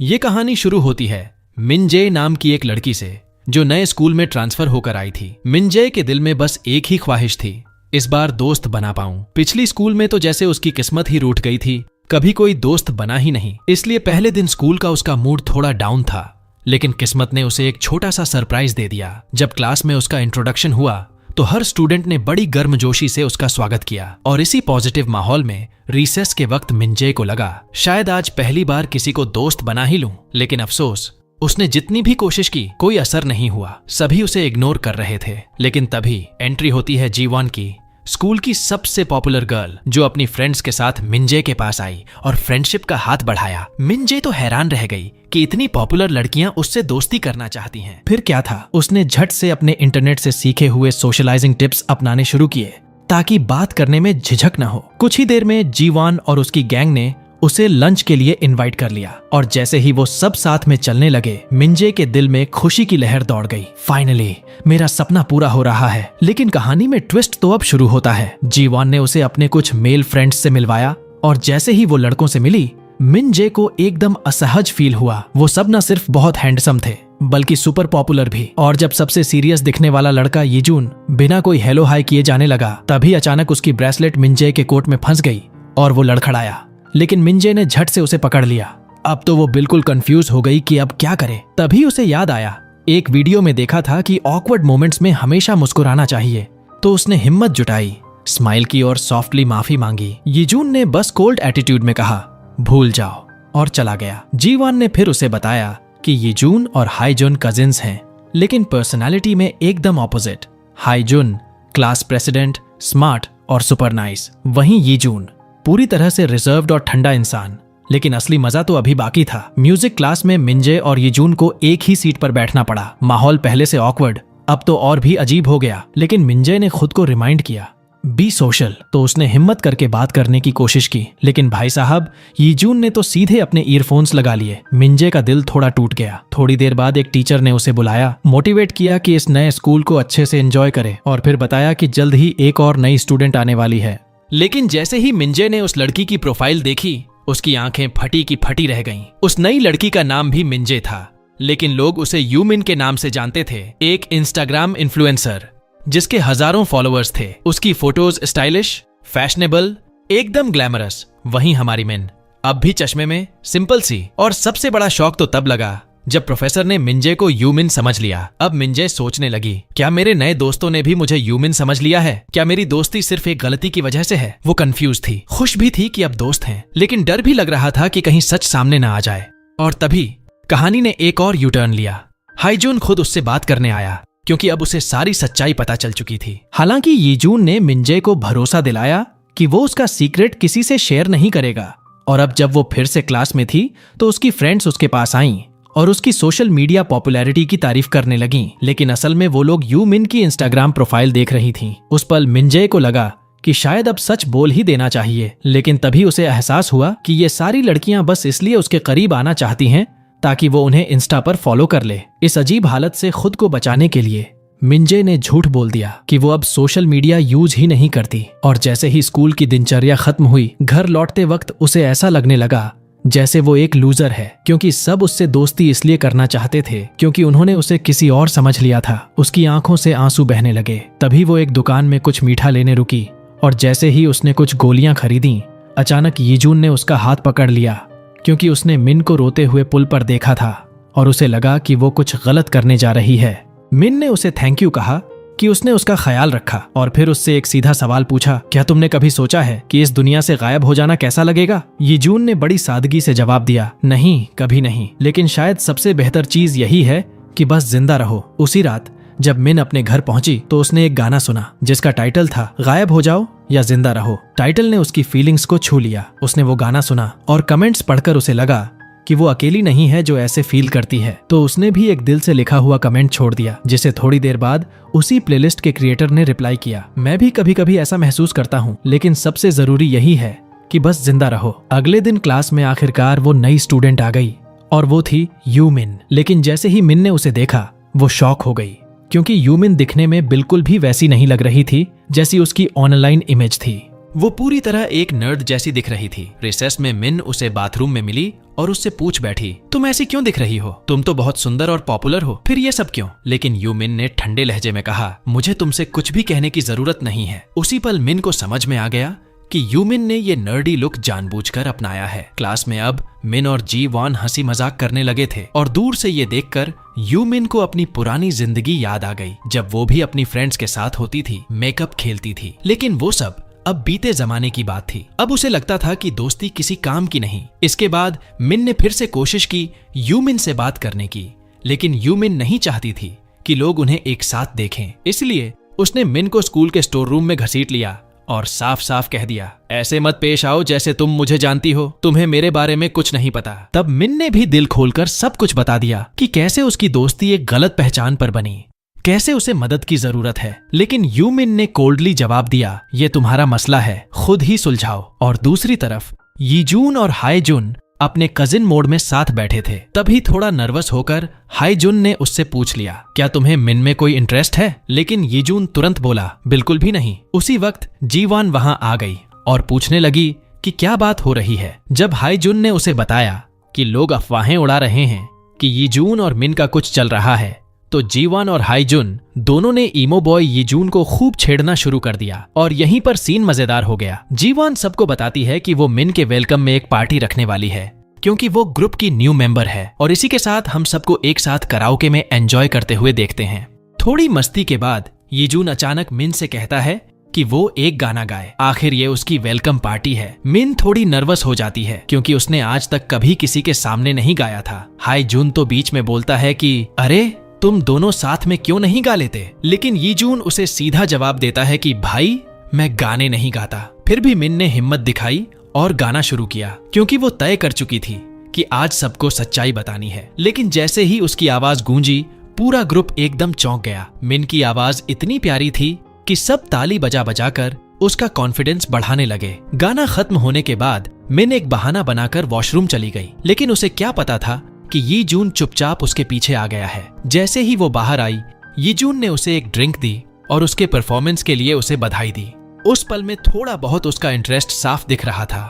ये कहानी शुरू होती है मिनजे नाम की एक लड़की से जो नए स्कूल में ट्रांसफर होकर आई थी। मिनजे के दिल में बस एक ही ख्वाहिश थी, इस बार दोस्त बना पाऊं। पिछली स्कूल में तो जैसे उसकी किस्मत ही रूठ गई थी, कभी कोई दोस्त बना ही नहीं। इसलिए पहले दिन स्कूल का उसका मूड थोड़ा डाउन था, लेकिन किस्मत ने उसे एक छोटा सा सरप्राइज दे दिया। जब क्लास में उसका इंट्रोडक्शन हुआ तो हर स्टूडेंट ने बड़ी गर्मजोशी से उसका स्वागत किया और इसी पॉजिटिव माहौल में रिसेस के वक्त मिनजे को लगा शायद आज पहली बार किसी को दोस्त बना ही लूं। लेकिन अफसोस, उसने जितनी भी कोशिश की कोई असर नहीं हुआ। सभी उसे इग्नोर कर रहे थे। लेकिन तभी एंट्री होती है जीवान की, स्कूल की सबसे पॉपुलर गर्ल, जो अपनी फ्रेंड्स के साथ मिनजे के पास आई और फ्रेंडशिप का हाथ बढ़ाया। मिनजे तो हैरान रह गई कि इतनी पॉपुलर लड़कियां उससे दोस्ती करना चाहती हैं। फिर क्या था, उसने झट से अपने इंटरनेट से सीखे हुए सोशलाइजिंग टिप्स अपनाने शुरू किए ताकि बात करने में झिझक न हो। कुछ ही देर में जीवान और उसकी गैंग ने उसे लंच के लिए इनवाइट कर लिया और जैसे ही वो सब साथ में चलने लगे, मिनजे के दिल में खुशी की लहर दौड़ गई। फाइनली मेरा सपना पूरा हो रहा है। लेकिन कहानी में ट्विस्ट तो अब शुरू होता है। जीवान ने उसे अपने कुछ मेल फ्रेंड्स से मिलवाया और जैसे ही वो लड़कों से मिली, मिनजे को एकदम असहज फील हुआ। वो सब न सिर्फ बहुत हैंडसम थे बल्कि सुपर पॉपुलर भी। और जब सबसे सीरियस दिखने वाला लड़का यीजून बिना कोई हेलो हाय किए जाने लगा, तभी अचानक उसकी ब्रेसलेट मिनजे के कोट में फंस गई और वो लड़खड़ाया। लेकिन मिनजे ने झट से उसे पकड़ लिया। अब तो वो बिल्कुल कंफ्यूज हो गई कि अब क्या करे। तभी उसे याद आया, एक वीडियो में देखा था कि ऑकवर्ड मोमेंट्स में हमेशा मुस्कुराना चाहिए। तो उसने हिम्मत जुटाई, स्माइल की और सॉफ्टली माफी मांगी। यीजून ने बस कोल्ड एटीट्यूड में कहा भूल जाओ और चला गया। जीवान ने फिर उसे बताया कि यीजून और हाईजुन कजिन्स हैं, लेकिन पर्सनालिटी में एकदम ऑपोजिट। हाईजुन क्लास प्रेसिडेंट, स्मार्ट और सुपर नाइस, वहीं यीजून पूरी तरह से रिजर्व्ड और ठंडा इंसान। लेकिन असली मजा तो अभी बाकी था। म्यूजिक क्लास में मिनजे और यीजून को एक ही सीट पर बैठना पड़ा। माहौल पहले से ऑकवर्ड अब तो और भी अजीब हो गया। लेकिन मिनजे ने खुद को रिमाइंड किया, बी सोशल। तो उसने हिम्मत करके बात करने की कोशिश की। लेकिन भाई साहब, यीजून ने तो सीधे अपने ईयरफोन्स लगा लिए। मिनजे का दिल थोड़ा टूट गया। थोड़ी देर बाद एक टीचर ने उसे बुलाया, मोटिवेट किया कि इस नए स्कूल को अच्छे से एंजॉय करे और फिर बताया कि जल्द ही एक और नई स्टूडेंट आने वाली है। लेकिन जैसे ही मिनजे ने उस लड़की की प्रोफाइल देखी, उसकी आंखें फटी की फटी रह गईं। उस नई लड़की का नाम भी मिनजे था, लेकिन लोग उसे यूमिन के नाम से जानते थे। एक इंस्टाग्राम इन्फ्लुएंसर जिसके हजारों फॉलोअर्स थे। उसकी फोटोज स्टाइलिश, फैशनेबल, एकदम ग्लैमरस। वहीं हमारी मिन अब भी चश्मे में, सिंपल सी। और सबसे बड़ा शौक तो तब लगा जब प्रोफेसर ने मिनजे को यूमिन समझ लिया। अब मिनजे सोचने लगी, क्या मेरे नए दोस्तों ने भी मुझे यूमिन समझ लिया है? क्या मेरी दोस्ती सिर्फ एक गलती की वजह से है? वो कंफ्यूज थी, खुश भी थी कि अब दोस्त हैं, लेकिन डर भी लग रहा था कि कहीं सच सामने ना आ जाए। और तभी कहानी ने एक और यू टर्न लिया। हाईजुन खुद उससे बात करने आया क्योंकि अब उसे सारी सच्चाई पता चल चुकी थी। हालांकि यीजून ने मिनजे को भरोसा दिलाया कि वो उसका सीक्रेट किसी से शेयर नहीं करेगा। और अब जब वो फिर से क्लास में थी तो उसकी फ्रेंड्स उसके पास आईं और उसकी सोशल मीडिया पॉपुलैरिटी की तारीफ करने लगीं। लेकिन असल में वो लोग यूमिन की इंस्टाग्राम प्रोफाइल देख रही थीं। उस पल मिनजे को लगा कि शायद अब सच बोल ही देना चाहिए। लेकिन तभी उसे एहसास हुआ कि ये सारी लड़कियां बस इसलिए उसके करीब आना चाहती हैं ताकि वो उन्हें इंस्टा पर फॉलो कर ले। इस अजीब हालत से खुद को बचाने के लिए मिनजे ने झूठ बोल दिया कि वो अब सोशल मीडिया यूज ही नहीं करती। और जैसे ही स्कूल की दिनचर्या खत्म हुई, घर लौटते वक्त उसे ऐसा लगने लगा जैसे वो एक लूजर है, क्योंकि सब उससे दोस्ती इसलिए करना चाहते थे क्योंकि उन्होंने उसे किसी और समझ लिया था। उसकी आंखों से आंसू बहने लगे। तभी वो एक दुकान में कुछ मीठा लेने रुकी और जैसे ही उसने कुछ गोलियां खरीदी, अचानक यीजून ने उसका हाथ पकड़ लिया क्योंकि उसने मिन को रोते हुए पुल पर देखा था और उसे लगा कि वो कुछ गलत करने जा रही है। मिन ने उसे थैंक यू कहा कि उसने उसका ख्याल रखा और फिर उससे एक सीधा सवाल पूछा, क्या तुमने कभी सोचा है कि इस दुनिया से गायब हो जाना कैसा लगेगा? यीजून ने बड़ी सादगी से जवाब दिया, नहीं, कभी नहीं, लेकिन शायद सबसे बेहतर चीज यही है कि बस जिंदा रहो। उसी रात जब मिन अपने घर पहुंची तो उसने एक गाना सुना जिसका टाइटल था गायब हो जाओ या जिंदा रहो। टाइटल ने उसकी फीलिंग्स को छू लिया। उसने वो गाना सुना और कमेंट्स पढ़कर उसे लगा कि वो अकेली नहीं है जो ऐसे फील करती है। तो उसने भी एक दिल से लिखा हुआ कमेंट छोड़ दिया, जिसे थोड़ी देर बाद उसी प्लेलिस्ट के क्रिएटर ने रिप्लाई किया, मैं भी कभी कभी ऐसा महसूस करता हूँ, लेकिन सबसे जरूरी यही है कि बस जिंदा रहो। अगले दिन क्लास में आखिरकार वो नई स्टूडेंट आ गई और वो थी यूमिन। लेकिन जैसे ही मिन ने उसे देखा, वो शॉक हो गई क्योंकि यूमिन दिखने में बिल्कुल भी वैसी नहीं लग रही थी जैसी उसकी ऑनलाइन इमेज थी। वो पूरी तरह एक नर्ड जैसी दिख रही थी। रिसेस में मिन उसे बाथरूम में मिली और उससे पूछ बैठी, तुम ऐसी क्यों दिख रही हो? तुम तो बहुत सुंदर और पॉपुलर हो, फिर ये सब क्यों? लेकिन यूमिन ने ठंडे लहजे में कहा, मुझे तुमसे कुछ भी कहने की जरूरत नहीं है। उसी पल मिन को समझ में आ गया कि यूमिन ने ये नर्डी लुक जानबूझकर अपनाया है। क्लास में अब मिन और जी वॉन हंसी मजाक करने लगे थे और दूर से ये देखकर यूमिन को अपनी पुरानी जिंदगी याद आ गई, जब वो भी अपनी फ्रेंड्स के साथ होती थी, मेकअप खेलती थी। लेकिन वो सब अब बीते जमाने की बात थी। अब उसे लगता था कि दोस्ती किसी काम की नहीं। इसके बाद मिन ने फिर से कोशिश की यूमिन से बात करने की, लेकिन यूमिन नहीं चाहती थी कि लोग उन्हें एक साथ देखें। इसलिए उसने मिन को स्कूल के स्टोर रूम में घसीट लिया और साफ साफ कह दिया, ऐसे मत पेश आओ जैसे तुम मुझे जानती हो, तुम्हें मेरे बारे में कुछ नहीं पता। तब मिन ने भी दिल खोलकर सब कुछ बता दिया कि कैसे उसकी दोस्ती एक गलत पहचान पर बनी, कैसे उसे मदद की जरूरत है। लेकिन यूमिन ने कोल्डली जवाब दिया, ये तुम्हारा मसला है, खुद ही सुलझाओ। और दूसरी तरफ यीजून और हाईजुन अपने कजिन मोड में साथ बैठे थे। तभी थोड़ा नर्वस होकर हाईजुन ने उससे पूछ लिया, क्या तुम्हें मिन में कोई इंटरेस्ट है? लेकिन यीजून तुरंत बोला, बिल्कुल भी नहीं। उसी वक्त जीवान वहां आ गई और पूछने लगी कि क्या बात हो रही है। जब हाईजुन ने उसे बताया कि लोग अफवाहें उड़ा रहे हैं कि यीजून और मिन का कुछ चल रहा है, तो जीवान और हाईजुन दोनों ने ईमो बॉय यीजून को खूब छेड़ना शुरू कर दिया और यहीं पर सीन मजेदार हो गया। जीवान सबको बताती है कि वो मिन के वेलकम में एक पार्टी रखने वाली है, क्योंकि वो ग्रुप की न्यू मेंबर है और इसी के साथ हम सबको एक साथ कराओके में एंजॉय करते हुए देखते हैं। थोड़ी मस्ती के बाद यीजून अचानक मिन से कहता है कि वो एक गाना गाए, आखिर ये उसकी वेलकम पार्टी है। मिन थोड़ी नर्वस हो जाती है क्योंकि उसने आज तक कभी किसी के सामने नहीं गाया था। हाईजुन तो बीच में बोलता है कि अरे तुम दोनों साथ में क्यों नहीं गा लेते? लेकिन यीजून उसे सीधा जवाब देता है कि भाई मैं गाने नहीं गाता। फिर भी मिन ने हिम्मत दिखाई और गाना शुरू किया, क्योंकि वो तय कर चुकी थी कि आज सबको सच्चाई बतानी है। लेकिन जैसे ही उसकी आवाज गूंजी, पूरा ग्रुप एकदम चौंक गया। मिन की आवाज इतनी प्यारी थी कि सब ताली बजा बजाकर उसका कॉन्फिडेंस बढ़ाने लगे। गाना खत्म होने के बाद मिन एक बहाना बनाकर वॉशरूम चली गई, लेकिन उसे क्या पता था कि यीजून चुपचाप उसके पीछे आ गया है। जैसे ही वो बाहर आई, यीजून ने उसे एक ड्रिंक दी और उसके परफॉर्मेंस के लिए उसे बधाई दी। उस पल में थोड़ा बहुत उसका इंटरेस्ट साफ दिख रहा था।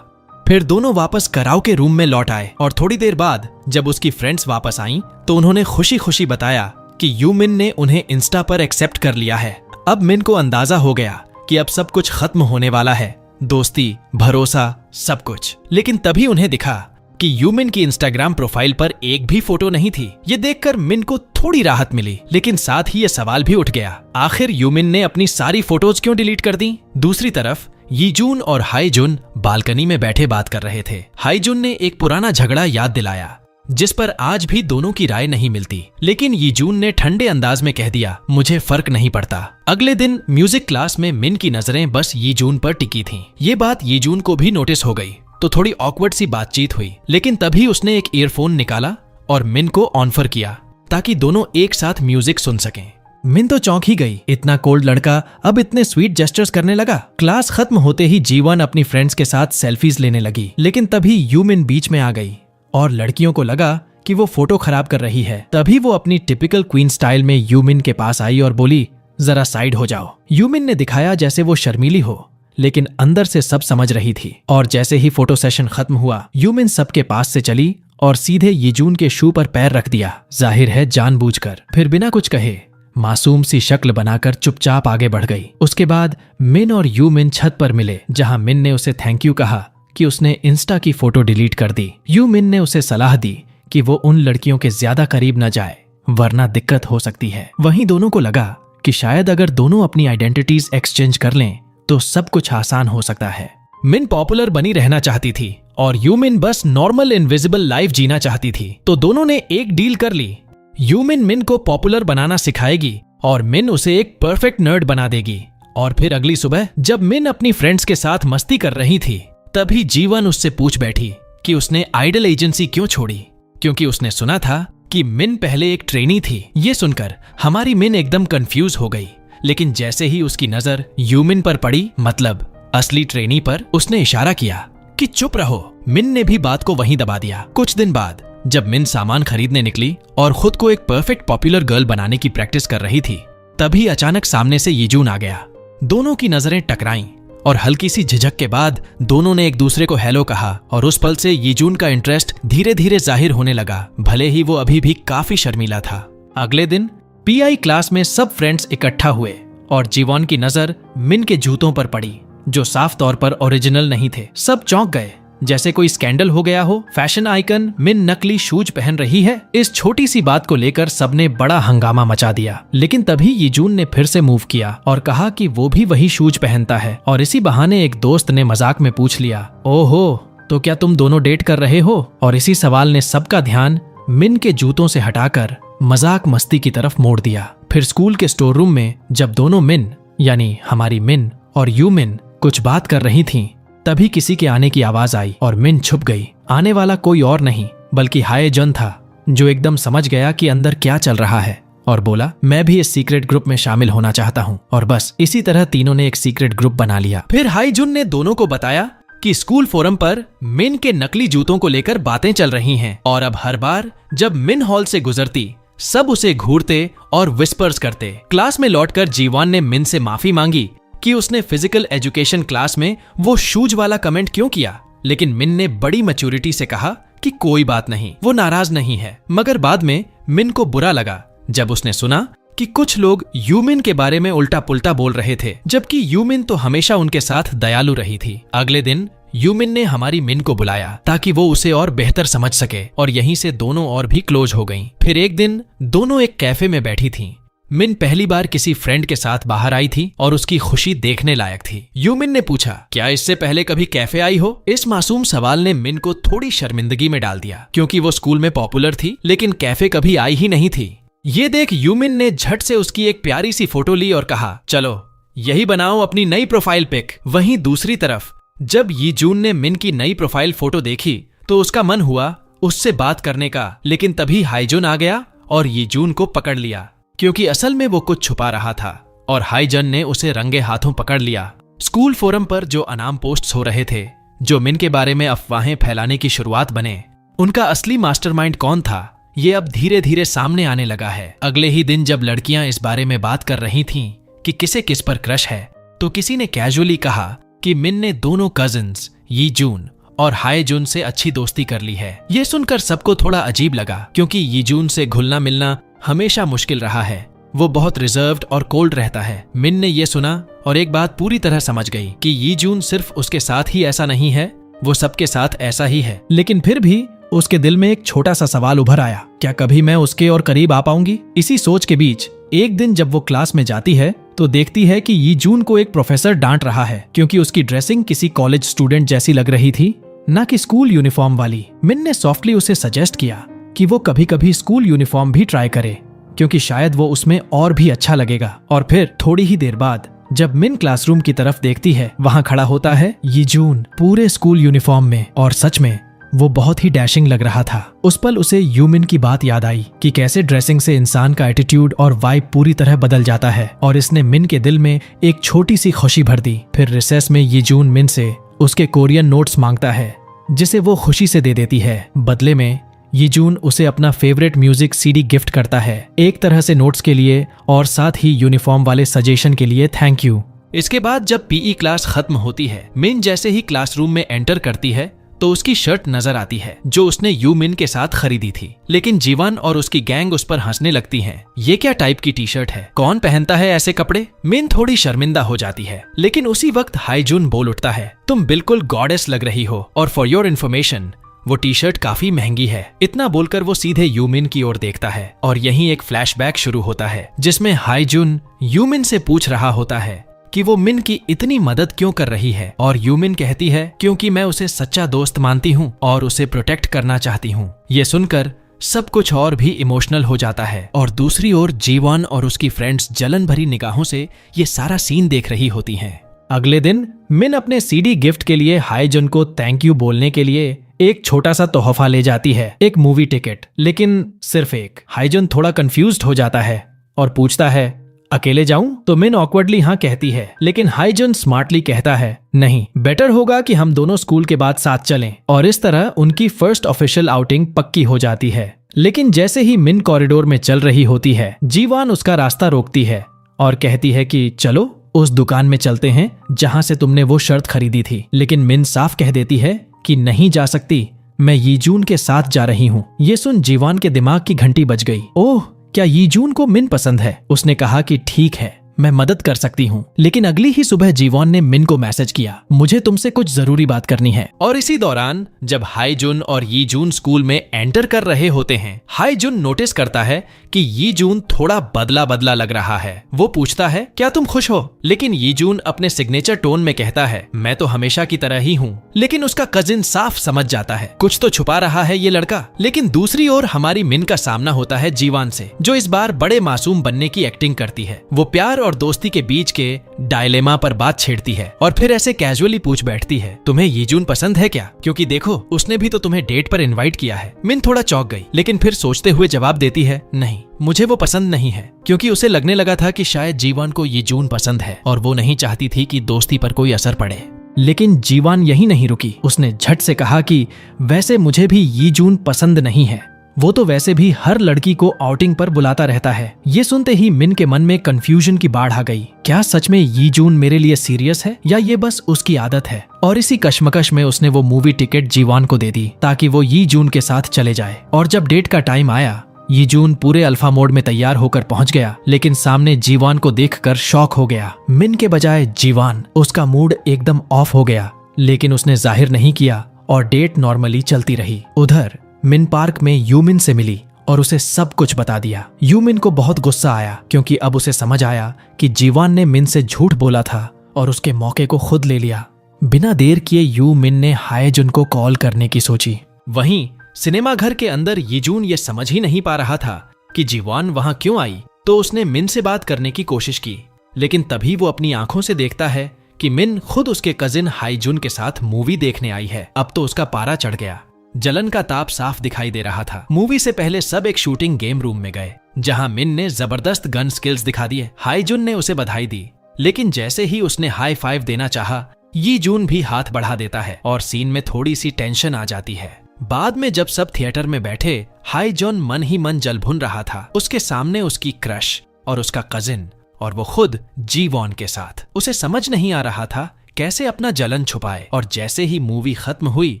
फिर दोनों वापस कराओके रूम में लौट आए और थोड़ी देर बाद जब उसकी फ्रेंड्स वापस आईं, तो उन्होंने खुशी खुशी बताया कि यूमिन ने उन्हें इंस्टा पर एक्सेप्ट कर लिया है। अब मिन को अंदाजा हो गया कि अब सब कुछ खत्म होने वाला है, दोस्ती, भरोसा, सब कुछ। लेकिन तभी उन्हें दिखा कि यूमिन की इंस्टाग्राम प्रोफाइल पर एक भी फोटो नहीं थी। ये देखकर मिन को थोड़ी राहत मिली, लेकिन साथ ही ये सवाल भी उठ गया, आखिर यूमिन ने अपनी सारी फोटोज क्यों डिलीट कर दी? दूसरी तरफ यीजून और हाईजुन बालकनी में बैठे बात कर रहे थे। हाईजुन ने एक पुराना झगड़ा याद दिलाया, जिस पर आज भी दोनों की राय नहीं मिलती। लेकिन यीजून ने ठंडे अंदाज में कह दिया, मुझे फर्क नहीं पड़ता। अगले दिन म्यूजिक क्लास में मिन की नजरें बस यीजून पर टिकी थीं। ये बात यीजून को भी नोटिस हो गई, तो थोड़ी ऑकवर्ड सी बातचीत हुई। लेकिन तभी उसने एक ईयरफोन निकाला और मिन को ऑनफर किया ताकि दोनों एक साथ म्यूजिक सुन सकें। मिन तो चौंक ही गई, इतना कोल्ड लड़का अब इतने स्वीट जेस्चर्स करने लगा। क्लास खत्म होते ही जीवन अपनी फ्रेंड्स के साथ सेल्फीज लेने लगी, लेकिन तभी यूमिन बीच में आ गई और लड़कियों को लगा कि वो फोटो खराब कर रही है। तभी वो अपनी टिपिकल क्वीन स्टाइल में यूमिन के पास आई और बोली, जरा साइड हो जाओ। यूमिन ने दिखाया जैसे वो शर्मीली हो, लेकिन अंदर से सब समझ रही थी। और जैसे ही फोटो सेशन खत्म हुआ, यूमिन सबके पास से चली और सीधे यीजून के शू पर पैर रख दिया, जाहिर है जानबूझकर। फिर बिना कुछ कहे मासूम सी शक्ल बनाकर चुपचाप आगे बढ़ गई। उसके बाद मिन और यूमिन छत पर मिले, जहां मिन ने उसे थैंक यू कहा कि उसने इंस्टा की फोटो डिलीट कर दी। यूमिन ने उसे सलाह दी कि वो उन लड़कियों के ज्यादा करीब न जाए, वरना दिक्कत हो सकती है। वहीं दोनों को लगा कि शायद अगर दोनों अपनी आइडेंटिटीज एक्सचेंज कर लें तो सब कुछ आसान हो सकता है। मिन पॉपुलर बनी रहना चाहती थी और यूमिन बस नॉर्मल इनविजिबल लाइफ जीना चाहती थी। तो दोनों ने एक डील कर ली, यूमिन मिन को पॉपुलर बनाना सिखाएगी और मिन उसे एक परफेक्ट नर्ड बना देगी। और फिर अगली सुबह जब मिन अपनी फ्रेंड्स के साथ मस्ती कर रही थी, तभी जीवन उससे पूछ बैठी कि उसने आइडल एजेंसी क्यों छोड़ी, क्योंकि उसने सुना था कि मिन पहले एक ट्रेनी थी। ये सुनकर हमारी मिन एकदम कंफ्यूज हो गई, लेकिन जैसे ही उसकी नजर यूमिन पर पड़ी, मतलब असली ट्रेनी पर, उसने इशारा किया कि चुप रहो। मिन ने भी बात को वहीं दबा दिया। कुछ दिन बाद जब मिन सामान खरीदने निकली और खुद को एक परफेक्ट पॉपुलर गर्ल बनाने की प्रैक्टिस कर रही थी, तभी अचानक सामने से यीजून आ गया। दोनों की नजरें टकराईं और हल्की सी झिझक के बाद दोनों ने एक दूसरे को हेलो कहा और उस पल से यीजून का इंटरेस्ट धीरे धीरे जाहिर होने लगा, भले ही वो अभी भी काफी शर्मीला था। अगले दिन पीआई क्लास में सब फ्रेंड्स इकट्ठा हुए और जीवॉन की नजर मिन के जूतों पर पड़ी जो साफ तौर पर ओरिजिनल नहीं थे। सब चौंक गए, जैसे कोई स्कैंडल हो गया हो। फैशन आइकन मिन नकली शूज पहन रही है। इस छोटी सी बात को लेकर सबने बड़ा हंगामा मचा दिया, लेकिन तभी यीजून ने फिर से मूव किया और कहा कि वो भी वही शूज पहनता है। और इसी बहाने एक दोस्त ने मजाक में पूछ लिया, ओहो, तो क्या तुम दोनों डेट कर रहे हो? और इसी सवाल ने सबका ध्यान मिन के जूतों से हटाकर मजाक मस्ती की तरफ मोड़ दिया। फिर स्कूल के स्टोर रूम में जब दोनों मिन यानी हमारी मिन और यूमिन कुछ बात कर रही थीं, तभी किसी के आने की आवाज आई और मिन छुप गई। आने वाला कोई और नहीं बल्कि हाय जन था, जो एकदम समझ गया कि अंदर क्या चल रहा है और बोला, मैं भी इस सीक्रेट ग्रुप में शामिल होना चाहता हूँ। और बस इसी तरह तीनों ने एक सीक्रेट ग्रुप बना लिया। फिर हाय जुन ने दोनों को बताया कि स्कूल फोरम पर मिन के नकली जूतों को लेकर बातें चल रही हैं और अब हर बार जब मिन हॉल से गुजरती सब उसे घूरते और विस्पर्स करते। क्लास में लौटकर जीवान ने मिन से माफी मांगी कि उसने फिजिकल एजुकेशन क्लास में वो शूज वाला कमेंट क्यों किया, लेकिन मिन ने बड़ी मैच्योरिटी से कहा कि कोई बात नहीं, वो नाराज नहीं है। मगर बाद में मिन को बुरा लगा जब उसने सुना कि कुछ लोग यूमिन के बारे में उल्टा पुल्टा बोल रहे थे, जबकि यूमिन तो हमेशा उनके साथ दयालु रही थी। अगले दिन यूमिन ने हमारी मिन को बुलाया ताकि वो उसे और बेहतर समझ सके और यहीं से दोनों और भी क्लोज हो गईं। फिर एक दिन दोनों एक कैफे में बैठी थीं। मिन पहली बार किसी फ्रेंड के साथ बाहर आई थी और उसकी खुशी देखने लायक थी। यूमिन ने पूछा, क्या इससे पहले कभी कैफे आई हो? इस मासूम सवाल ने मिन को थोड़ी शर्मिंदगी में डाल दिया, क्योंकि वो स्कूल में पॉपुलर थी लेकिन कैफे कभी आई ही नहीं थी। ये देख यूमिन ने झट से उसकी एक प्यारी सी फोटो ली और कहा, चलो यही बनाओ अपनी नई प्रोफाइल पिक। वहीं दूसरी तरफ जब यीजून ने मिन की नई प्रोफाइल फोटो देखी तो उसका मन हुआ उससे बात करने का, लेकिन तभी हाईजुन आ गया और यीजून को पकड़ लिया, क्योंकि असल में वो कुछ छुपा रहा था और हाईजन ने उसे रंगे हाथों पकड़ लिया। स्कूल फोरम पर जो अनाम पोस्ट्स हो रहे थे जो मिन के बारे में अफवाहें फैलाने की शुरुआत बने, उनका असली मास्टरमाइंड कौन था ये अब धीरे धीरे सामने आने लगा है। अगले ही दिन जब लड़कियां इस बारे में बात कर रही थीं कि किसे किस पर क्रश है, तो किसी ने कैजुअली कहा कि मिन ने दोनों कजिन्स यीजून और हाईजुन से अच्छी दोस्ती कर ली है। ये सुनकर सबको थोड़ा अजीब लगा, क्योंकि यीजून से घुलना मिलना हमेशा मुश्किल रहा है। वो बहुत रिजर्व्ड और कोल्ड रहता है। मिन ने ये सुना और एक बात पूरी तरह समझ गई कि यीजून सिर्फ उसके साथ ही ऐसा नहीं है, वो सबके साथ ऐसा ही है। लेकिन फिर भी उसके दिल में एक छोटा सा सवाल उभर आया, क्या कभी मैं उसके और करीब आ पाऊंगी? इसी सोच के बीच एक दिन जब वो क्लास में जाती है तो देखती है कि यीजून को एक प्रोफेसर डांट रहा है, क्योंकि उसकी ड्रेसिंग किसी कॉलेज स्टूडेंट जैसी लग रही थी, ना कि स्कूल यूनिफॉर्म वाली। मिन ने सॉफ्टली उसे सजेस्ट किया कि वो कभी कभी स्कूल यूनिफॉर्म भी ट्राई करे, क्योंकि शायद वो उसमें और भी अच्छा लगेगा। और फिर थोड़ी ही देर बाद जब मिन क्लासरूम की तरफ देखती है, वहां खड़ा होता है यीजून पूरे स्कूल यूनिफॉर्म में, और सच में वो बहुत ही डैशिंग लग रहा था। उस पल उसे यूमिन की बात याद आई कि कैसे ड्रेसिंग से इंसान का एटीट्यूड और वाइब पूरी तरह बदल जाता है, और इसने मिन के दिल में एक छोटी सी खुशी भर दी। फिर रिसेस में यीजून मिन से उसके कोरियन नोट्स मांगता है, जिसे वो खुशी से दे देती है। बदले में यीजून उसे अपना फेवरेट म्यूजिक सीडी गिफ्ट करता है, एक तरह से नोट्स के लिए और साथ ही यूनिफॉर्म वाले सजेशन के लिए थैंक यू। इसके बाद जब पीई क्लास खत्म होती है, मिन जैसे ही क्लासरूम में एंटर करती है तो उसकी शर्ट नजर आती है जो उसने यूमिन के साथ खरीदी थी। लेकिन जीवन और उसकी गैंग उस पर हंसने लगती है। ये क्या टाइप की टी शर्ट है, कौन पहनता है ऐसे कपड़े? मिन थोड़ी शर्मिंदा हो जाती है, लेकिन उसी वक्त हाईजुन बोल उठता है, तुम बिल्कुल गॉडेस लग रही हो, और फॉर योर इन्फॉर्मेशन वो टी शर्ट काफी महंगी है। इतना बोलकर वो सीधे यूमिन की ओर देखता है और यहीं एक फ्लैशबैक शुरू होता है, जिसमें हाईजुन यूमिन से पूछ रहा होता है कि वो मिन की इतनी मदद क्यों कर रही है, और यूमिन कहती है क्योंकि मैं उसे सच्चा दोस्त मानती हूँ और उसे प्रोटेक्ट करना चाहती हूँ। ये सुनकर सब कुछ और भी इमोशनल हो जाता है, और दूसरी ओर जीवन और उसकी फ्रेंड्स जलन भरी निगाहों से ये सारा सीन देख रही होती हैं। अगले दिन मिन अपने सीडी गिफ्ट के लिए हाईजुन को थैंक यू बोलने के लिए एक छोटा सा तोहफा ले जाती है, एक मूवी टिकट, लेकिन सिर्फ एक। हाईजुन थोड़ा कंफ्यूज्ड हो जाता है और पूछता है, अकेले जाऊं? तो मिन ऑकवर्डली हाँ कहती है, लेकिन हाईजुन स्मार्टली कहता है, नहीं, बेटर होगा कि हम दोनों स्कूल के बाद साथ चलें। और इस तरह उनकी फर्स्ट ऑफिशियल आउटिंग पक्की हो जाती है। लेकिन जैसे ही मिन कॉरिडोर में चल रही होती है, जीवान उसका रास्ता रोकती है और कहती है कि चलो उस दुकान में चलते हैं जहां से तुमने वो शर्ट खरीदी थी। लेकिन मिन साफ कह देती है कि नहीं जा सकती, मैं यीजून के साथ जा रही हूँ। ये सुन जीवान के दिमाग की घंटी बज गई। ओह, क्या यीजून को मिन पसंद है? उसने कहा कि ठीक है, मैं मदद कर सकती हूँ। लेकिन अगली ही सुबह जीवॉन ने मिन को मैसेज किया, मुझे तुमसे कुछ जरूरी बात करनी है। और इसी दौरान जब हाईजुन और यीजून स्कूल में एंटर कर रहे होते हैं, हाईजुन नोटिस करता है कि यीजून थोड़ा बदला बदला लग रहा है। वो पूछता है, क्या तुम खुश हो? लेकिन यीजून अपने सिग्नेचर टोन में कहता है, मैं तो हमेशा की तरह ही हूँ। लेकिन उसका कजिन साफ समझ जाता है कुछ तो छुपा रहा है ये लड़का। लेकिन दूसरी ओर हमारी मिन का सामना होता है जीवान से, जो इस बार बड़े मासूम बनने की एक्टिंग करती है। वो प्यार और दोस्ती के बीच के डायलेमा पर बात छेड़ती है और फिर ऐसे कैजुअली पूछ बैठती है, तुम्हें यीजून पसंद है क्या? क्योंकि देखो, उसने भी तो तुम्हें डेट पर इनवाइट किया है। मिन थोड़ा चौंक गई, लेकिन फिर सोचते हुए जवाब देती है, नहीं, मुझे वो पसंद नहीं है। क्योंकि उसे लगने लगा था कि शायद जीवान को यीजून पसंद है और वो नहीं चाहती थी कि दोस्ती पर कोई असर पड़े। लेकिन जीवान यही नहीं रुकी। उसने झट से कहा कि वैसे मुझे भी यीजून पसंद नहीं है, वो तो वैसे भी हर लड़की को आउटिंग पर बुलाता रहता है। ये सुनते ही मिन के मन में कंफ्यूजन की बाढ़ आ गई। क्या सच में यीजून मेरे लिए सीरियस है या ये बस उसकी आदत है? और इसी कश्मकश में उसने वो मूवी टिकट जीवान को दे दी ताकि वो यीजून के साथ चले जाए। और जब डेट का टाइम आया, यीजून पूरे अल्फा मोड में तैयार होकर पहुंच गया, लेकिन सामने जीवान को देखकर शॉक हो गया। मिन के बजाय जीवान, उसका मूड एकदम ऑफ हो गया। लेकिन उसने जाहिर नहीं किया और डेट नॉर्मली चलती रही। उधर मिन पार्क में यूमिन से मिली और उसे सब कुछ बता दिया। यूमिन को बहुत गुस्सा आया क्योंकि अब उसे समझ आया कि जीवान ने मिन से झूठ बोला था और उसके मौके को खुद ले लिया। बिना देर किए यूमिन ने हाईजुन को कॉल करने की सोची। वहीं सिनेमा घर के अंदर यीजून ये समझ ही नहीं पा रहा था कि जीवान वहां क्यों आई, तो उसने मिन से बात करने की कोशिश की। लेकिन तभी वो अपनी आंखों से देखता है कि मिन खुद उसके कजिन हाईजुन के साथ मूवी देखने आई है। अब तो उसका पारा चढ़ गया। जलन का ताप साफ दिखाई दे रहा था। मूवी से पहले सब एक शूटिंग गेम रूम में गए, जहां मिन ने जबरदस्त गन स्किल्स दिखा दिए। हाईजुन ने उसे बधाई दी, लेकिन जैसे ही उसने हाई फाइव देना चाहा, यीजून भी हाथ बढ़ा देता है और सीन में थोड़ी सी टेंशन आ जाती है। बाद में जब सब थिएटर में बैठे, हाईजुन मन ही मन जल भुन रहा था। उसके सामने उसकी क्रश और उसका कजिन और वो खुद जीवॉन के साथ। उसे समझ नहीं आ रहा था कैसे अपना जलन छुपाए। और जैसे ही मूवी खत्म हुई,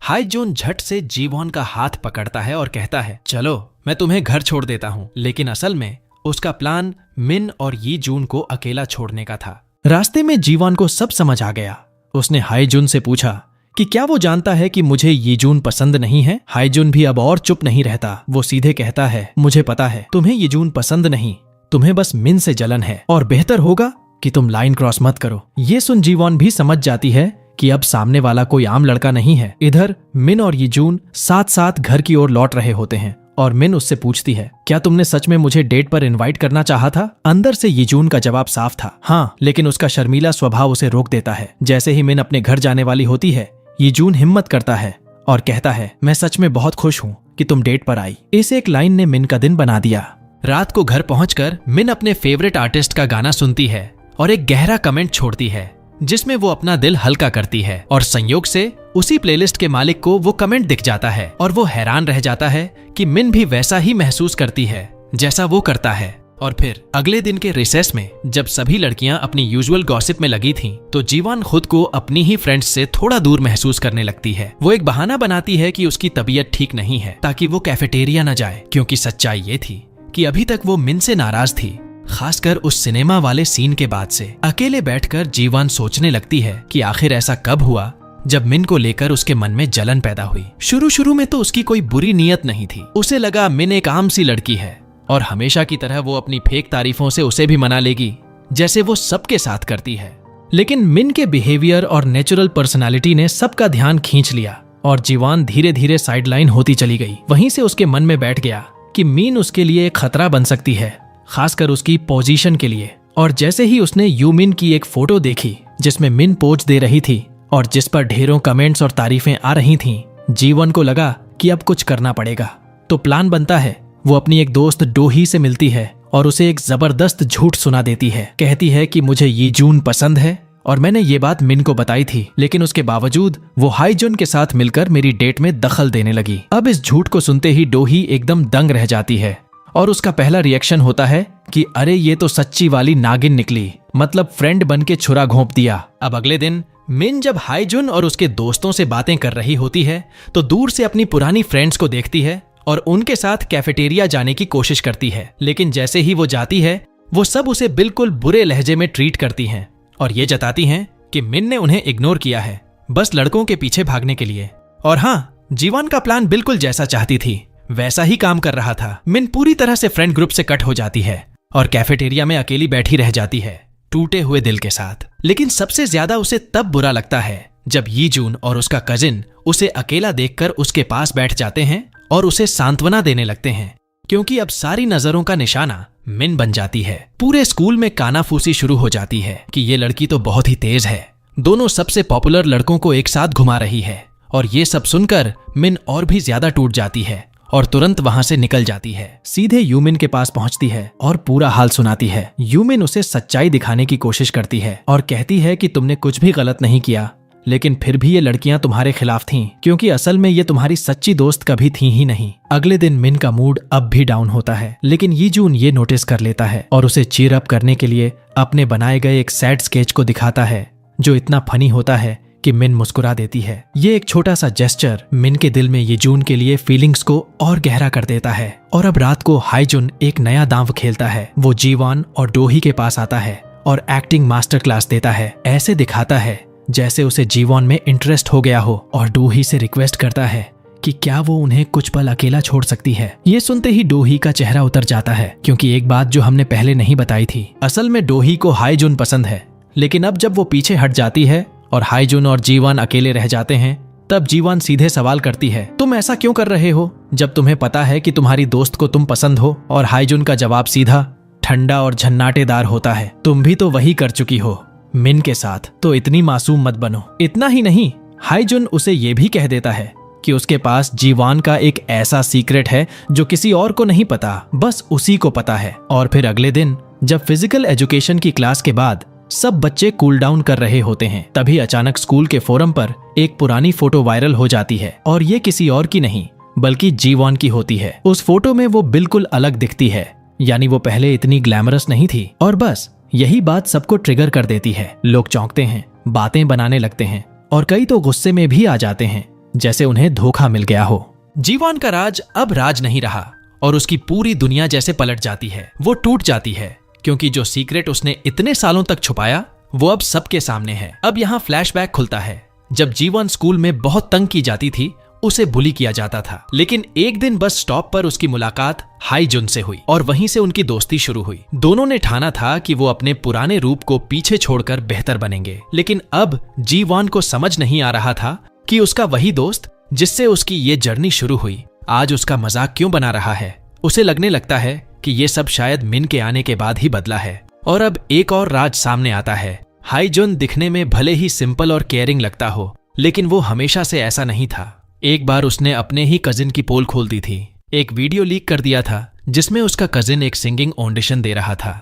हाईजुन झट से जीवॉन का हाथ पकड़ता है और कहता है, चलो मैं तुम्हें घर छोड़ देता हूँ। लेकिन असल में उसका प्लान मिन और यीजून को अकेला छोड़ने का था। रास्ते में जीवॉन को सब समझ आ गया। उसने हाईजुन से पूछा कि क्या वो जानता है कि मुझे यीजून पसंद नहीं है। हाईजुन भी अब और चुप नहीं रहता। वो सीधे कहता है, मुझे पता है तुम्हें यीजून पसंद नहीं, तुम्हें बस मिन से जलन है और बेहतर होगा कि तुम लाइन क्रॉस मत करो। ये सुन जीवॉन भी समझ जाती है कि अब सामने वाला कोई आम लड़का नहीं है। इधर मिन और यीजून साथ साथ घर की ओर लौट रहे होते हैं और मिन उससे पूछती है, क्या तुमने सच में मुझे डेट पर इनवाइट करना चाहा था? अंदर से यीजून का जवाब साफ था, हाँ, लेकिन उसका शर्मीला स्वभाव उसे रोक देता है। जैसे ही मिन अपने घर जाने वाली होती है, यीजून हिम्मत करता है और कहता है, मैं सच में बहुत खुश हूँ कि तुम डेट पर आई। इस एक लाइन ने मिन का दिन बना दिया। रात को घर पहुंचकर मिन अपने फेवरेट आर्टिस्ट का गाना सुनती है और एक गहरा कमेंट छोड़ती है जिसमें वो अपना दिल हल्का करती है। और संयोग से उसी प्लेलिस्ट के मालिक को वो कमेंट दिख जाता है और वो हैरान रह जाता है कि मिन भी वैसा ही महसूस करती है जैसा वो करता है। और फिर अगले दिन के रिसेस में जब सभी लड़कियां अपनी यूजुअल गॉसिप में लगी थीं, तो जीवान खुद को अपनी ही फ्रेंड्स से थोड़ा दूर महसूस करने लगती है। वो एक बहाना बनाती है कि उसकी तबीयत ठीक नहीं है ताकि वो कैफेटेरिया न जाए, क्योंकि सच्चाई ये थी कि अभी तक वो मिन से नाराज थी, खासकर उस सिनेमा वाले सीन के बाद से। अकेले बैठकर जीवान सोचने लगती है कि आखिर ऐसा कब हुआ जब मिन को लेकर उसके मन में जलन पैदा हुई। शुरू में तो उसकी कोई बुरी नीयत नहीं थी। उसे लगा मिन एक आम सी लड़की है और हमेशा की तरह वो अपनी फेक तारीफों से उसे भी मना लेगी, जैसे वो सबके साथ करती है। लेकिन मिन के बिहेवियर और नेचुरल पर्सनालिटी ने सबका ध्यान खींच लिया और जीवान धीरे धीरे साइडलाइन होती चली गई। वहीं से उसके मन में बैठ गया कि मिन उसके लिए एक खतरा बन सकती है, खासकर उसकी पोजीशन के लिए। और जैसे ही उसने यूमिन की एक फोटो देखी जिसमें मिन पोज दे रही थी और जिस पर ढेरों कमेंट्स और तारीफें आ रही थीं, जीवन को लगा कि अब कुछ करना पड़ेगा। तो प्लान बनता है, वो अपनी एक दोस्त डोही से मिलती है और उसे एक जबरदस्त झूठ सुना देती है। कहती है कि मुझे यीजून पसंद है और मैंने ये बात मिन को बताई थी, लेकिन उसके बावजूद वो हाईजुन के साथ मिलकर मेरी डेट में दखल देने लगी। अब इस झूठ को सुनते ही डोही एकदम दंग रह जाती है और उसका पहला रिएक्शन होता है कि अरे ये तो सच्ची वाली नागिन निकली, मतलब फ्रेंड बन के छुरा घोंप दिया। अब अगले दिन मिन जब हाईजुन और उसके दोस्तों से बातें कर रही होती है तो दूर से अपनी पुरानी फ्रेंड्स को देखती है और उनके साथ कैफेटेरिया जाने की कोशिश करती है। लेकिन जैसे ही वो जाती है वो सब उसे बिल्कुल बुरे लहजे में ट्रीट करती हैं और ये जताती हैं कि मिन ने उन्हें इग्नोर किया है बस लड़कों के पीछे भागने के लिए। और हाँ, जीवन का प्लान बिल्कुल जैसा चाहती थी वैसा ही काम कर रहा था। मिन पूरी तरह से फ्रेंड ग्रुप से कट हो जाती है और कैफेटेरिया में अकेली बैठी रह जाती है टूटे हुए दिल के साथ। लेकिन सबसे ज्यादा उसे तब बुरा लगता है जब यीजून और उसका कजिन उसे अकेला देखकर उसके पास बैठ जाते हैं और उसे सांत्वना देने लगते हैं, क्योंकि अब सारी नजरों का निशाना मिन बन जाती है। पूरे स्कूल में कानाफूसी शुरू हो जाती है कि ये लड़की तो बहुत ही तेज है, दोनों सबसे पॉपुलर लड़कों को एक साथ घुमा रही है। और ये सब सुनकर मिन और भी ज्यादा टूट जाती है और तुरंत वहां से निकल जाती है। सीधे यूमिन के पास पहुंचती है और पूरा हाल सुनाती है। यूमिन उसे सच्चाई दिखाने की कोशिश करती है और कहती है कि तुमने कुछ भी गलत नहीं किया, लेकिन फिर भी ये लड़कियां तुम्हारे खिलाफ थीं, क्योंकि असल में ये तुम्हारी सच्ची दोस्त कभी थी ही नहीं। अगले दिन मिन का मूड अब भी डाउन होता है, लेकिन यीजून ये नोटिस कर लेता है और उसे चीयर अप करने के लिए अपने बनाए गए एक सैड स्केच को दिखाता है जो इतना फनी होता है कि मिन मुस्कुरा देती है। ये एक छोटा सा जेस्चर मिन के दिल में यीजून के लिए फीलिंग्स को और गहरा कर देता है। और अब रात को हाईजुन एक नया दांव खेलता है। वो जीवान और डोही के पास आता है और एक्टिंग मास्टर क्लास देता है। ऐसे दिखाता है जैसे उसे जीवान में इंटरेस्ट हो गया हो और डोही से रिक्वेस्ट करता है कि क्या वो उन्हें कुछ पल अकेला छोड़ सकती है। ये सुनते ही डोही का चेहरा उतर जाता है, क्योंकि एक बात जो हमने पहले नहीं बताई थी, असल में डोही को हाईजुन पसंद है। लेकिन अब जब वो पीछे हट जाती है और हाईजुन और जीवान अकेले रह जाते हैं, तब जीवान सीधे सवाल करती है, तुम ऐसा क्यों कर रहे हो जब तुम्हें पता है कि तुम्हारी दोस्त को तुम पसंद हो? और हाईजुन का जवाब सीधा, ठंडा और झन्नाटेदार होता है, तुम भी तो वही कर चुकी हो मिन के साथ, तो इतनी मासूम मत बनो। इतना ही नहीं, हाईजुन उसे ये भी कह देता है कि उसके पास जीवान का एक ऐसा सीक्रेट है जो किसी और को नहीं पता, बस उसी को पता है। और फिर अगले दिन जब फिजिकल एजुकेशन की क्लास के बाद सब बच्चे कूल डाउन कर रहे होते हैं, तभी अचानक स्कूल के फोरम पर एक पुरानी फोटो वायरल हो जाती है और ये किसी और की नहीं बल्कि जीवान की होती है। उस फोटो में वो बिल्कुल अलग दिखती है, यानी वो पहले इतनी ग्लैमरस नहीं थी। और बस यही बात सबको ट्रिगर कर देती है। लोग चौंकते हैं, बातें बनाने लगते हैं और कई तो गुस्से में भी आ जाते हैं, जैसे उन्हें धोखा मिल गया हो। जीवान का राज अब राज नहीं रहा और उसकी पूरी दुनिया जैसे पलट जाती है। वो टूट जाती है, क्योंकि जो सीक्रेट उसने इतने सालों तक छुपाया वो अब सबके सामने है। अब यहाँ फ्लैशबैक खुलता है जब जीवन स्कूल में बहुत तंग की जाती थी, उसे बुली किया जाता था। लेकिन एक दिन बस स्टॉप पर उसकी मुलाकात हाईजुन से हुई और वहीं से उनकी दोस्ती शुरू हुई। दोनों ने ठाना था कि वो अपने पुराने रूप को पीछे छोड़कर बेहतर बनेंगे। लेकिन अब जीवान को समझ नहीं आ रहा था कि उसका वही दोस्त जिससे उसकी ये जर्नी शुरू हुई, आज उसका मजाक क्यों बना रहा है। उसे लगने लगता है कि ये सब शायद मिन के आने के बाद ही बदला है। और अब एक और राज सामने आता है। हाईजुन दिखने में भले ही सिंपल और केयरिंग लगता हो, लेकिन वो हमेशा से ऐसा नहीं था। एक बार उसने अपने ही कजिन की पोल खोल दी थी, एक वीडियो लीक कर दिया था जिसमें उसका कजिन एक सिंगिंग ऑडिशन दे रहा था।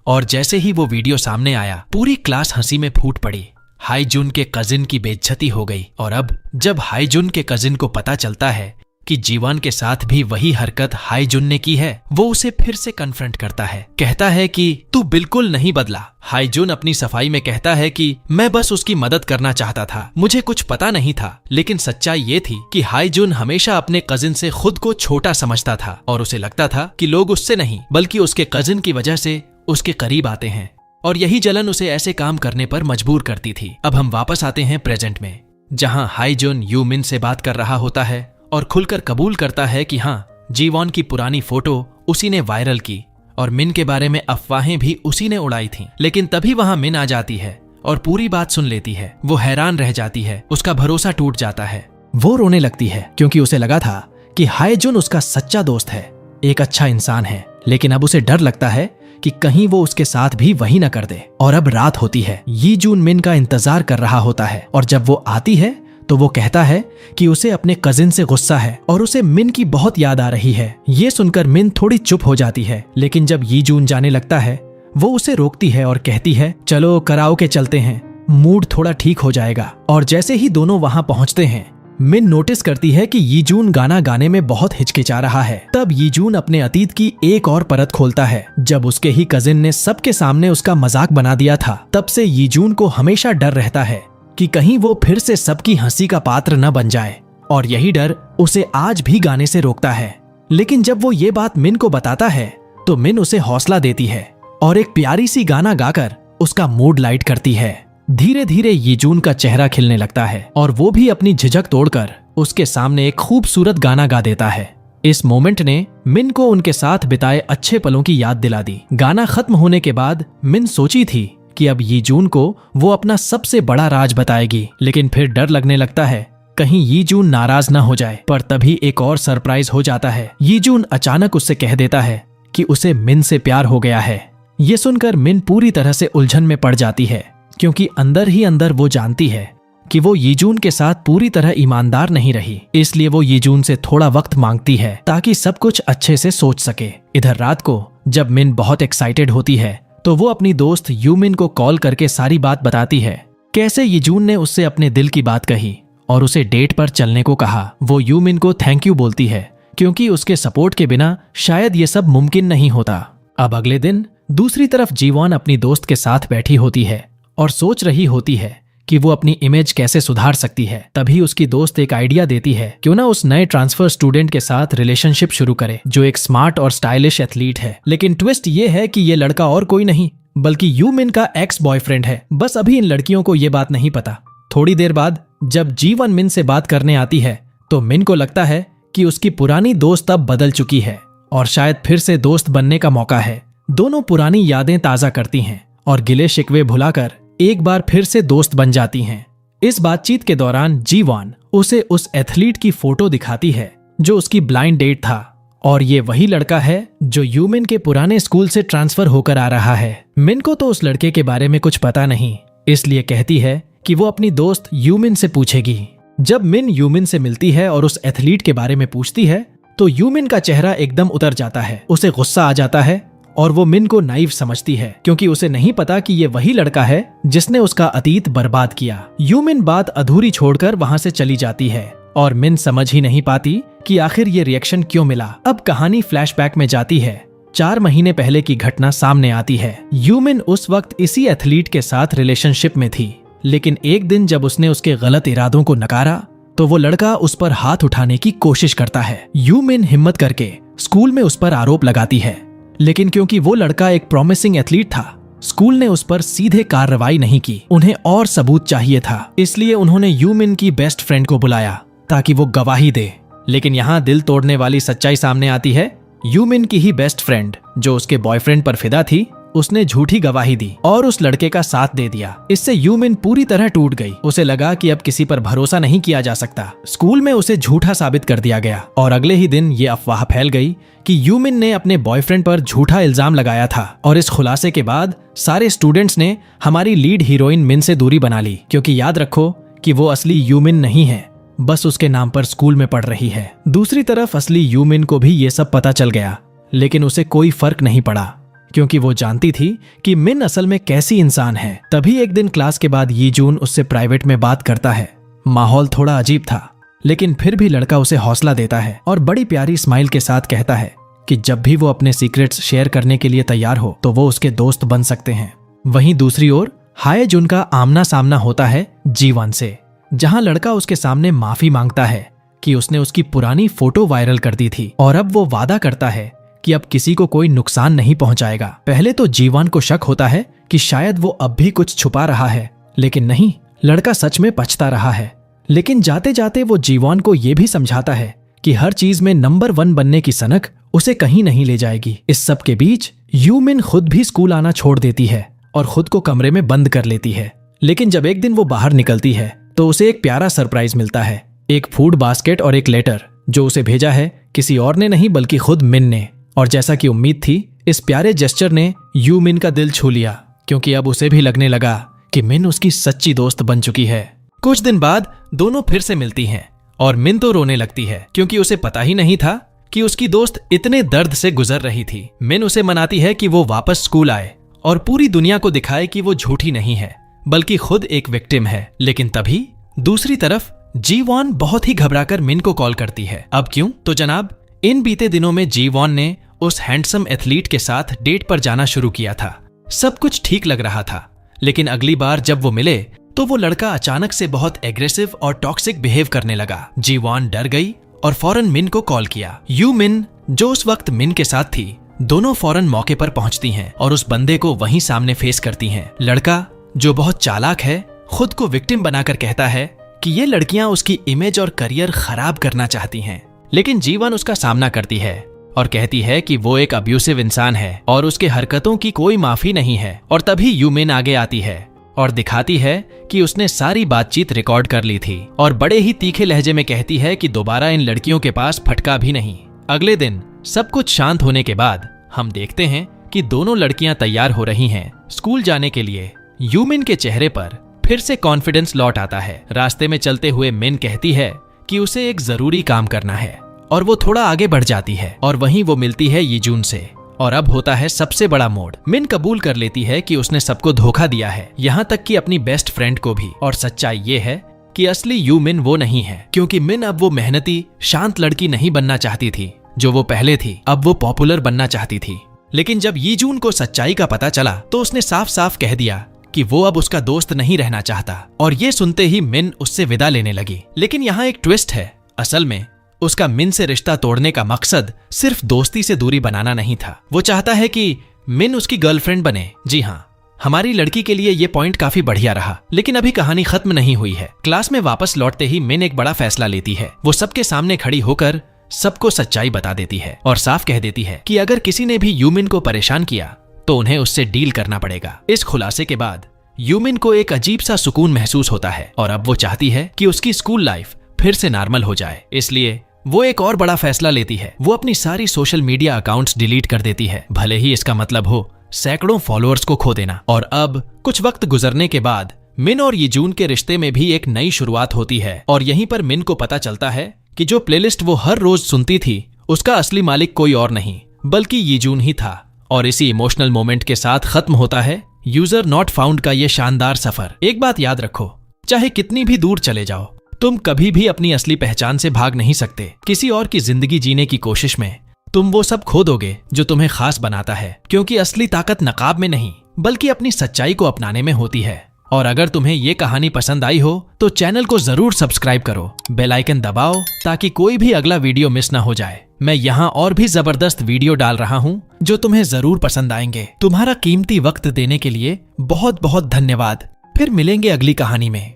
और जैसे ही वो वीडियो सामने आया, पूरी क्लास हंसी में फूट पड़ी। हाईजुन के कजिन की बेइज्जती हो गई। और अब जब हाईजुन के कजिन को पता चलता है कि जीवान के साथ भी वही हरकत हाईजुन ने की है, वो उसे फिर से कन्फ्रंट करता है। कहता है कि तू बिल्कुल नहीं बदला। हाईजुन अपनी सफाई में कहता है कि मैं बस उसकी मदद करना चाहता था, मुझे कुछ पता नहीं था। लेकिन सच्चाई ये थी कि हाईजुन हमेशा अपने कजिन से खुद को छोटा समझता था और उसे लगता था कि लोग उससे नहीं बल्कि उसके कजिन की वजह से उसके करीब आते हैं। और यही जलन उसे ऐसे काम करने पर मजबूर करती थी। अब हम वापस आते हैं प्रेजेंट में, जहाँ हाईजुन यूमिन से बात कर रहा होता है और खुलकर कबूल करता है कि हाँ, जीवॉन की पुरानी फोटो उसी ने वायरल की और मिन के बारे में अफवाहें भी उसी ने उड़ाई थीं। लेकिन तभी वहां मिन आ जाती है और पूरी बात सुन लेती है। वो हैरान रह जाती है, उसका भरोसा टूट जाता है। वो रोने लगती है क्योंकि उसे लगा था कि हाईजुन उसका सच्चा दोस्त है, एक अच्छा इंसान है। लेकिन अब उसे डर लगता है कि कहीं वो उसके साथ भी वही न कर दे। और अब रात होती है। यीजून मिन का इंतजार कर रहा होता है और जब वो आती है तो वो कहता है कि उसे अपने कजिन से गुस्सा है और उसे मिन की बहुत याद आ रही है। ये सुनकर मिन थोड़ी चुप हो जाती है, लेकिन जब यीजून जाने लगता है वो उसे रोकती है और कहती है, चलो कराओके चलते हैं, मूड थोड़ा ठीक हो जाएगा। और जैसे ही दोनों वहां पहुंचते हैं, मिन नोटिस करती है कि यीजून गाना गाने में बहुत हिचकिचा रहा है। तब यीजून अपने अतीत की एक और परत खोलता है। जब उसके ही कजिन ने सबके सामने उसका मजाक बना दिया था, तब से यीजून को हमेशा डर रहता है कि कहीं वो फिर से सबकी हंसी का पात्र न बन जाए, और यही डर उसे आज भी गाने से रोकता है। लेकिन जब वो ये बात मिन को बताता है तो मिन उसे हौसला देती है और एक प्यारी सी गाना गाकर उसका मूड लाइट करती है। धीरे धीरे यीजून का चेहरा खिलने लगता है और वो भी अपनी झिझक तोड़कर उसके सामने एक खूबसूरत गाना गा देता है। इस मोमेंट ने मिन को उनके साथ बिताए अच्छे पलों की याद दिला दी। गाना खत्म होने के बाद मिन सोची थी कि अब यीजून को वो अपना सबसे बड़ा राज बताएगी, लेकिन फिर डर लगने लगता है कहीं यीजून नाराज ना हो जाए। पर तभी एक और सरप्राइज हो जाता है। यीजून अचानक उससे कह देता है कि उसे मिन से प्यार हो गया है। ये सुनकर मिन पूरी तरह से उलझन में पड़ जाती है, क्योंकि अंदर ही अंदर वो जानती है कि वो यीजून के साथ पूरी तरह ईमानदार नहीं रही। इसलिए वो यीजून से थोड़ा वक्त मांगती है ताकि सब कुछ अच्छे से सोच सके। इधर रात को जब मिन बहुत एक्साइटेड होती है तो वो अपनी दोस्त यूमिन को कॉल करके सारी बात बताती है, कैसे यीजून ने उससे अपने दिल की बात कही और उसे डेट पर चलने को कहा। वो यूमिन को थैंक यू बोलती है, क्योंकि उसके सपोर्ट के बिना शायद ये सब मुमकिन नहीं होता। अब अगले दिन दूसरी तरफ जीवान अपनी दोस्त के साथ बैठी होती है और सोच रही होती है कि वो अपनी इमेज कैसे सुधार सकती है। तभी उसकी दोस्त एक आइडिया देती है, क्यों ना उस नए ट्रांसफर स्टूडेंट के साथ रिलेशनशिप शुरू करे, जो एक स्मार्ट और स्टाइलिश एथलीट है। लेकिन ट्विस्ट ये है कि ये लड़का और कोई नहीं बल्कि यूमिन का एक्स बॉयफ्रेंड है। बस अभी इन लड़कियों को ये बात नहीं पता। थोड़ी देर बाद जब जीवन मिन से बात करने आती है तो मिन को लगता है कि उसकी पुरानी दोस्त अब बदल चुकी है और शायद फिर से दोस्त बनने का मौका है। दोनों पुरानी यादें ताजा करती हैं और गिले शिकवे भुलाकर एक बार फिर से दोस्त बन जाती हैं। इस बातचीत के दौरान जीवान उसे उस एथलीट की फोटो दिखाती है जो उसकी ब्लाइंड डेट था, और ये वही लड़का है जो यूमिन के पुराने स्कूल से ट्रांसफर होकर आ रहा है। मिन को तो उस लड़के के बारे में कुछ पता नहीं, इसलिए कहती है कि वो अपनी दोस्त यूमिन से पूछेगी। जब मिन यूमिन से मिलती है और उस एथलीट के बारे में पूछती है तो यूमिन का चेहरा एकदम उतर जाता है। उसे गुस्सा आ जाता है और वो मिन को नाइव समझती है, क्योंकि उसे नहीं पता कि ये वही लड़का है जिसने उसका अतीत बर्बाद किया। यूमिन बात अधूरी छोड़कर वहां से चली जाती है और मिन समझ ही नहीं पाती कि आखिर ये रिएक्शन क्यों मिला। अब कहानी फ्लैशबैक में जाती है। 4 महीने पहले की घटना सामने आती है। यूमिन उस वक्त इसी एथलीट के साथ रिलेशनशिप में थी, लेकिन एक दिन जब उसने उसके गलत इरादों को नकारा तो वो लड़का उस पर हाथ उठाने की कोशिश करता है। यूमिन हिम्मत करके स्कूल में उस पर आरोप लगाती है, लेकिन क्योंकि वो लड़का एक प्रॉमिसिंग एथलीट था, स्कूल ने उस पर सीधे कार्रवाई नहीं की। उन्हें और सबूत चाहिए था, इसलिए उन्होंने यूमिन की बेस्ट फ्रेंड को बुलाया ताकि वो गवाही दे। लेकिन यहाँ दिल तोड़ने वाली सच्चाई सामने आती है। यूमिन की ही बेस्ट फ्रेंड जो उसके बॉयफ्रेंड पर फिदा थी, उसने झूठी गवाही दी और उस लड़के का साथ दे दिया। इससे यूमिन पूरी तरह टूट गई। उसे लगा कि अब किसी पर भरोसा नहीं किया जा सकता। स्कूल में उसे झूठा साबित कर दिया गया और अगले ही दिन ये अफवाह फैल गई कि यूमिन ने अपने बॉयफ्रेंड पर झूठा इल्जाम लगाया था। और इस खुलासे के बाद सारे स्टूडेंट्स ने हमारी लीड हीरोइन मिन से दूरी बना ली, क्योंकि याद रखो कि वो असली यूमिन नहीं है, बस उसके नाम पर स्कूल में पढ़ रही है। दूसरी तरफ असली यूमिन को भी ये सब पता चल गया, लेकिन उसे कोई फर्क नहीं पड़ा, क्योंकि वो जानती थी कि मिन असल में कैसी इंसान है। तभी एक दिन क्लास के बाद यीजून उससे प्राइवेट में बात करता है। माहौल थोड़ा अजीब था, लेकिन फिर भी लड़का उसे हौसला देता है और बड़ी प्यारी स्माइल के साथ कहता है कि जब भी वो अपने सीक्रेट्स शेयर करने के लिए तैयार हो तो वो उसके दोस्त बन सकते हैं। वहीं दूसरी ओर हायजुन का आमना सामना होता है जीवन से, जहां लड़का उसके सामने माफी मांगता है कि उसने उसकी पुरानी फोटो वायरल कर दी थी और अब वो वादा करता है कि अब किसी को कोई नुकसान नहीं पहुंचाएगा। पहले तो जीवान को शक होता है कि शायद वो अब भी कुछ छुपा रहा है, लेकिन नहीं, लड़का सच में पछता रहा है। लेकिन जाते जाते वो जीवान को ये भी समझाता है कि हर चीज में नंबर 1 बनने की सनक उसे कहीं नहीं ले जाएगी। इस सब के बीच यूमिन खुद भी स्कूल आना छोड़ देती है और खुद को कमरे में बंद कर लेती है। लेकिन जब एक दिन वो बाहर निकलती है तो उसे एक प्यारा सरप्राइज मिलता है, एक फूड बास्केट और एक लेटर जो उसे भेजा है किसी और ने नहीं बल्कि खुद मिन ने। और जैसा कि उम्मीद थी, इस प्यारे जेस्चर ने यूमिन का दिल छू लिया, क्योंकि अब उसे भी लगने लगा कि मिन उसकी सच्ची दोस्त बन चुकी है। कुछ दिन बाद दोनों फिर से मिलती हैं और मिन तो रोने लगती है, क्योंकि उसे पता ही नहीं था कि उसकी दोस्त इतने दर्द से गुजर रही थी। मिन उसे मनाती है कि वो वापस स्कूल आए और पूरी दुनिया को दिखाए कि वो झूठी नहीं है बल्कि खुद एक विक्टिम है। लेकिन तभी दूसरी तरफ जी वॉन बहुत ही घबराकर मिन को कॉल करती है। अब क्यों? तो जनाब, इन बीते दिनों में जी वॉन ने उस हैंडसम एथलीट के साथ डेट पर जाना शुरू किया था। सब कुछ ठीक लग रहा था, लेकिन अगली बार जब वो मिले तो वो लड़का अचानक से बहुत एग्रेसिव और टॉक्सिक बिहेव करने लगा। जी वॉन डर गई और फौरन मिन को कॉल किया। यू मिन, जो उस वक्त मिन के साथ थी, दोनों फौरन मौके पर पहुंचती हैं और उस बंदे को वहीं सामने फेस करती हैं। लड़का, जो बहुत चालाक है, खुद को विक्टिम बनाकर कहता है कि ये लड़कियां उसकी इमेज और करियर खराब करना चाहती हैं। लेकिन जीवन उसका सामना करती है और कहती है कि वो एक अब्यूसिव इंसान है और उसके हरकतों की कोई माफी नहीं है। और तभी यूमिन आगे आती है और दिखाती है कि उसने सारी बातचीत रिकॉर्ड कर ली थी और बड़े ही तीखे लहजे में कहती है कि दोबारा इन लड़कियों के पास फटका भी नहीं। अगले दिन सब कुछ शांत होने के बाद हम देखते हैं कि दोनों लड़कियां तैयार हो रही हैं स्कूल जाने के लिए। यूमिन के चेहरे पर फिर से कॉन्फिडेंस लौट आता है। रास्ते में चलते हुए मिन कहती है कि उसे एक जरूरी काम करना है और वो थोड़ा आगे बढ़ जाती है और वहीं वो मिलती है यीजून से। और अब होता है सबसे बड़ा मोड़। मिन कबूल कर लेती है कि उसने सबको धोखा दिया है, यहाँ तक कि अपनी बेस्ट फ्रेंड को भी। और सच्चाई ये है कि असली यूमिन वो नहीं है, क्योंकि मिन अब वो मेहनती शांत लड़की नहीं बनना चाहती थी जो वो पहले थी। अब वो पॉपुलर बनना चाहती थी। लेकिन जब यीजून को सच्चाई का पता चला तो उसने साफ साफ कह दिया कि वो अब उसका दोस्त नहीं रहना चाहता। और ये सुनते ही मिन उससे विदा लेने लगी। लेकिन यहाँ एक ट्विस्ट है। असल में उसका मिन से रिश्ता तोड़ने का मकसद सिर्फ दोस्ती से दूरी बनाना नहीं था। वो चाहता है कि मिन उसकी गर्लफ्रेंड बने। जी हाँ, हमारी लड़की के लिए ये पॉइंट काफी बढ़िया रहा। लेकिन अभी कहानी खत्म नहीं हुई है। क्लास में वापस लौटते ही मिन एक बड़ा फैसला लेती है। वो सबके सामने खड़ी होकर सबको सच्चाई बता देती है और साफ कह देती है कि अगर किसी ने भी यूमिन को परेशान किया तो उन्हें उससे डील करना पड़ेगा। इस खुलासे के बाद यूमिन को एक अजीब सा सुकून महसूस होता है और अब वो चाहती है कि उसकी स्कूल लाइफ फिर से नॉर्मल हो जाए। इसलिए वो एक और बड़ा फैसला लेती है। वो अपनी सारी सोशल मीडिया अकाउंट्स डिलीट कर देती है, भले ही इसका मतलब हो सैकड़ों फॉलोअर्स को खो देना। और अब कुछ वक्त गुजरने के बाद मिन और यीजून के रिश्ते में भी एक नई शुरुआत होती है। और यहीं पर मिन को पता चलता है कि जो प्लेलिस्ट वो हर रोज सुनती थी उसका असली मालिक कोई और नहीं बल्कि यीजून ही था। और इसी इमोशनल मोमेंट के साथ खत्म होता है यूजर नॉट फाउंड का ये शानदार सफर। एक बात याद रखो, चाहे कितनी भी दूर चले जाओ, तुम कभी भी अपनी असली पहचान से भाग नहीं सकते। किसी और की जिंदगी जीने की कोशिश में तुम वो सब खो दोगे जो तुम्हें खास बनाता है, क्योंकि असली ताकत नकाब में नहीं बल्कि अपनी सच्चाई को अपनाने में होती है। और अगर तुम्हें ये कहानी पसंद आई हो तो चैनल को जरूर सब्सक्राइब करो, बेल आइकन दबाओ ताकि कोई भी अगला वीडियो मिस ना हो जाए। मैं यहाँ और भी जबरदस्त वीडियो डाल रहा हूँ जो तुम्हें जरूर पसंद आएंगे। तुम्हारा कीमती वक्त देने के लिए बहुत बहुत धन्यवाद। फिर मिलेंगे अगली कहानी में।